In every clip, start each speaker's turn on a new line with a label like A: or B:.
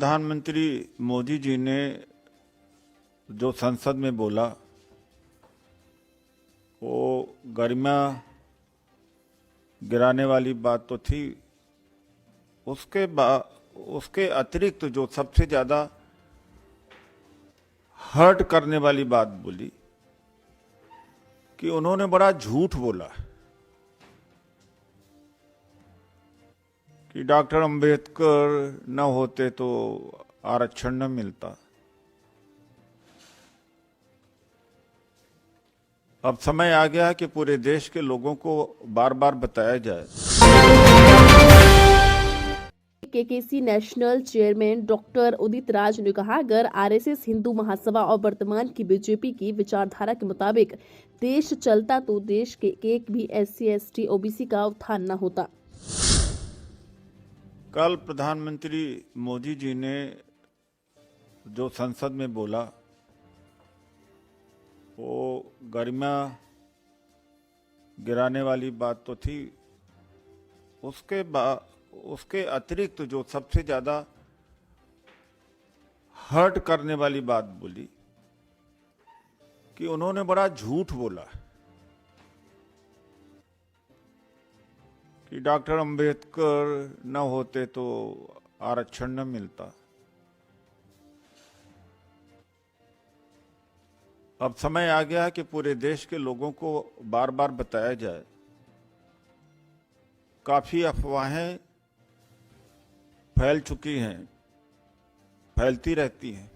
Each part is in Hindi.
A: प्रधानमंत्री मोदी जी ने जो संसद में बोला वो गरिमा गिराने वाली बात तो थी। उसके अतिरिक्त जो सबसे ज्यादा हर्ट करने वाली बात बोली कि उन्होंने बड़ा झूठ बोला कि डॉक्टर अंबेडकर न होते तो आरक्षण न मिलता। अब समय आ गया है कि पूरे देश के लोगों को बार बार बताया जाए।
B: KKC national chairman doctor Udit Raj ने कहा, अगर आरएसएस, हिंदू महासभा और वर्तमान की बीजेपी की विचारधारा के मुताबिक देश चलता तो देश के एक भी एससी, एसटी, ओबीसी का उत्थान न होता।
A: कल प्रधानमंत्री मोदी जी ने जो संसद में बोला वो गरिमा गिराने वाली बात तो थी। उसके अतिरिक्त जो सबसे ज्यादा हर्ट करने वाली बात बोली कि उन्होंने बड़ा झूठ बोला कि डॉक्टर अंबेडकर न होते तो आरक्षण न मिलता। अब समय आ गया है कि पूरे देश के लोगों को बार बार बताया जाए। काफी अफवाहें फैल चुकी हैं, फैलती रहती हैं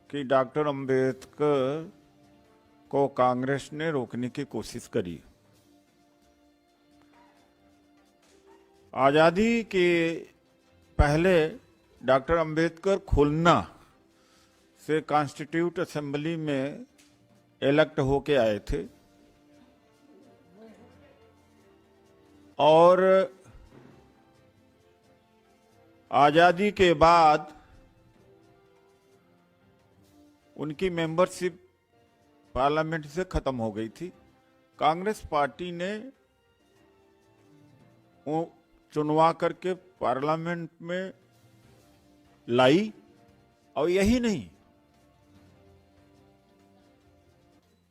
A: कि डॉक्टर अंबेडकर को कांग्रेस ने रोकने की कोशिश करी। आजादी के पहले डॉक्टर अंबेडकर खुलना से कॉन्स्टिट्यूट असेंबली में इलेक्ट होके आए थे और आजादी के बाद उनकी मेंबरशिप पार्लियामेंट से खत्म हो गई थी। कांग्रेस पार्टी ने चुनवा करके पार्लियामेंट में लाई और यही नहीं,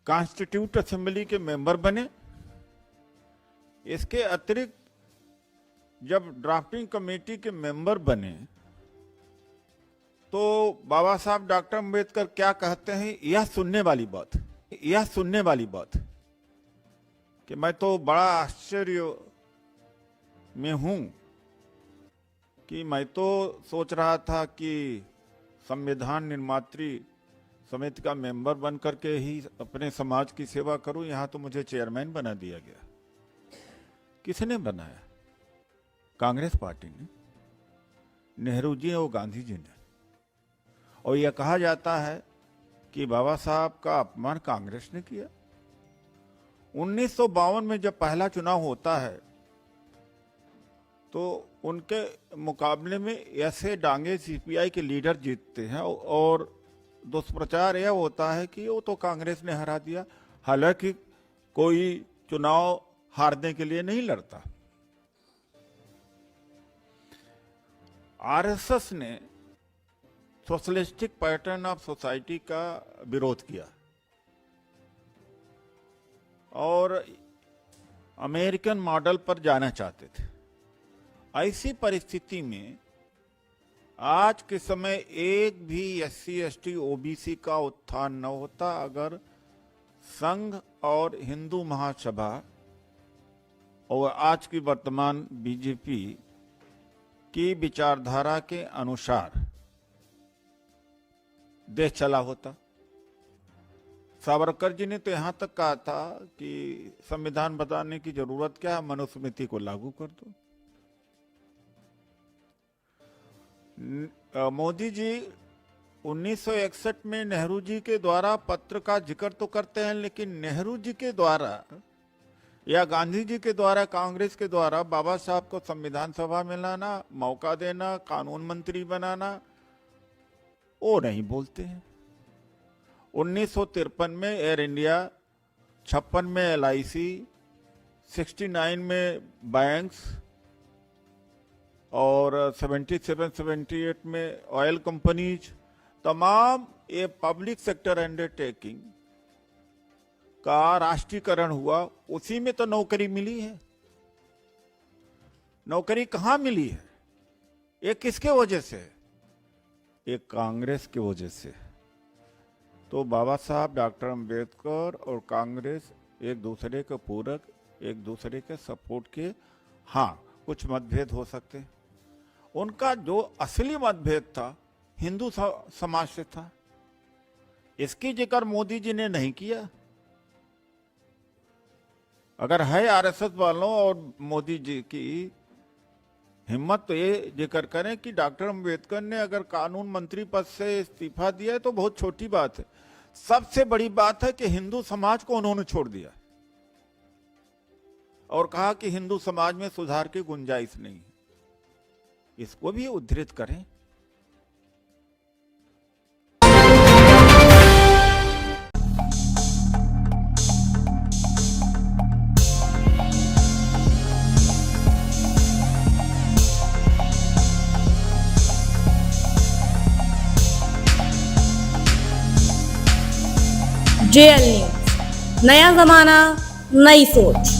A: कॉन्स्टिट्यूट असेंबली के मेंबर बने। इसके अतिरिक्त जब ड्राफ्टिंग कमेटी के मेंबर बने तो बाबा साहब डॉक्टर अंबेडकर क्या कहते हैं, यह सुनने वाली बात कि मैं तो बड़ा आश्चर्य में हूं कि मैं तो सोच रहा था कि संविधान निर्मात्री समिति का मेंबर बन करके ही अपने समाज की सेवा करूं, यहां तो मुझे चेयरमैन बना दिया गया। किसने बनाया? कांग्रेस पार्टी ने, नेहरू जी और गांधी जी ने। और यह कहा जाता है कि बाबा साहब का अपमान कांग्रेस ने किया। 1952 में जब पहला चुनाव होता है तो उनके मुकाबले में ऐसे डांगे सीपीआई के लीडर जीतते हैं और दुष्प्रचार यह होता है कि वो तो कांग्रेस ने हरा दिया, हालांकि कोई चुनाव हारने के लिए नहीं लड़ता। आरएसएस ने सोशलिस्टिक पैटर्न ऑफ सोसाइटी का विरोध किया और अमेरिकन मॉडल पर जाना चाहते थे। ऐसी परिस्थिति में आज के समय एक भी एससी, एसटी, ओबीसी का उत्थान न होता अगर संघ और हिंदू महासभा और आज की वर्तमान बीजेपी की विचारधारा के अनुसार देश चला होता। सावरकर जी ने तो यहां तक कहा था कि संविधान बताने की जरूरत क्या है, मनुस्मृति को लागू कर दो। मोदी जी 1961 में नेहरू जी के द्वारा पत्र का जिक्र तो करते हैं, लेकिन नेहरू जी के द्वारा या गांधी जी के द्वारा, कांग्रेस के द्वारा बाबा साहब को संविधान सभा में लाना, मौका देना, कानून मंत्री बनाना, वो नहीं बोलते हैं। 1953 में एयर इंडिया, 56 में LIC, 69 में बैंक्स, और 77-78 में ऑयल कंपनीज, तमाम ये पब्लिक सेक्टर अंडरटेकिंग का राष्ट्रीयकरण हुआ, उसी में तो नौकरी मिली है। नौकरी कहां मिली है? ये किसके वजह से? ये कांग्रेस की वजह से। तो बाबा साहब डॉक्टर अंबेडकर और कांग्रेस एक दूसरे के पूरक, एक दूसरे के सपोर्ट के। हाँ, कुछ मतभेद हो सकते। उनका जो असली मतभेद था हिंदू समाज से था। इसकी जिक्र मोदी जी ने नहीं किया। अगर है आरएसएस वालों और मोदी जी की हिम्मत तो ये जिक्र करें कि डॉक्टर अंबेडकर ने अगर कानून मंत्री पद से इस्तीफा दिया है तो बहुत छोटी बात है। सबसे बड़ी बात है कि हिंदू समाज को उन्होंने छोड़ दिया और कहा कि हिंदू समाज में सुधार की गुंजाइश नहीं है। इसको भी उद्धृत करें।
C: JL न्यूज, नया जमाना, नई सोच।